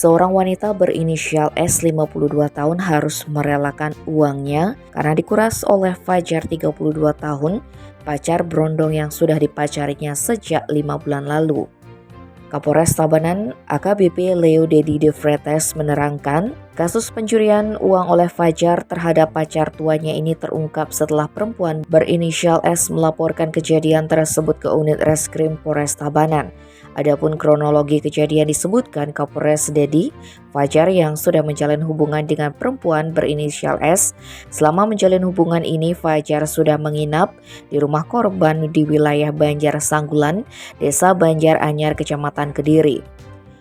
Seorang wanita berinisial S 52 tahun harus merelakan uangnya karena dikuras oleh Fajar 32 tahun, pacar berondong yang sudah dipacarinya sejak 5 bulan lalu. Kapolres Tabanan AKBP Leo Dedi De Vretes menerangkan, kasus pencurian uang oleh Fajar terhadap pacar tuanya ini terungkap setelah perempuan berinisial S melaporkan kejadian tersebut ke unit reskrim Polres Tabanan. Adapun kronologi kejadian disebutkan Kapolres Dedi, Fajar yang sudah menjalin hubungan dengan perempuan berinisial S. Selama menjalin hubungan ini, Fajar sudah menginap di rumah korban di wilayah Banjar Sanggulan, Desa Banjar Anyar, Kecamatan Kediri.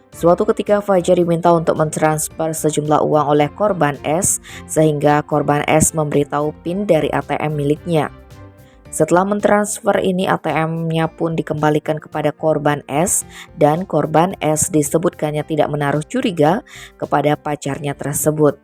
Suatu ketika Fajar diminta untuk mentransfer sejumlah uang oleh korban S, sehingga korban S memberitahu PIN dari ATM miliknya. Setelah mentransfer ini, ATM-nya pun dikembalikan kepada korban S dan korban S disebutkannya tidak menaruh curiga kepada pacarnya tersebut.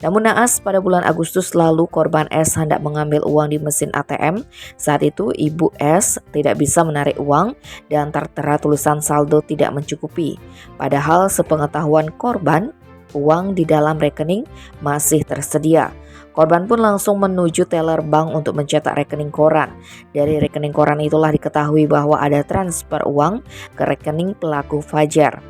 Namun naas pada bulan Agustus lalu korban S hendak mengambil uang di mesin ATM. Saat itu ibu S tidak bisa menarik uang dan tertera tulisan saldo tidak mencukupi. Padahal sepengetahuan korban, uang di dalam rekening masih tersedia. Korban pun langsung menuju teller bank untuk mencetak rekening koran. Dari rekening koran itulah diketahui bahwa ada transfer uang ke rekening pelaku Fajar.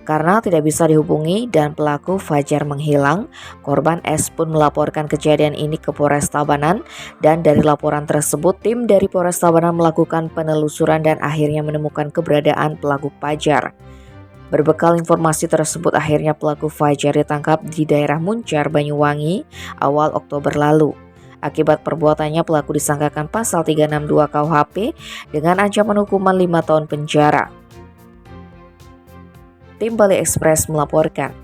Karena tidak bisa dihubungi dan pelaku Fajar menghilang, korban S pun melaporkan kejadian ini ke Polres Tabanan, dan dari laporan tersebut tim dari Polres Tabanan melakukan penelusuran dan akhirnya menemukan keberadaan pelaku Fajar. Berbekal informasi tersebut, akhirnya pelaku Fajar ditangkap di daerah Muncar, Banyuwangi awal Oktober lalu. Akibat perbuatannya, pelaku disangkakan pasal 362 KUHP dengan ancaman hukuman 5 tahun penjara. Tim Bali Express melaporkan.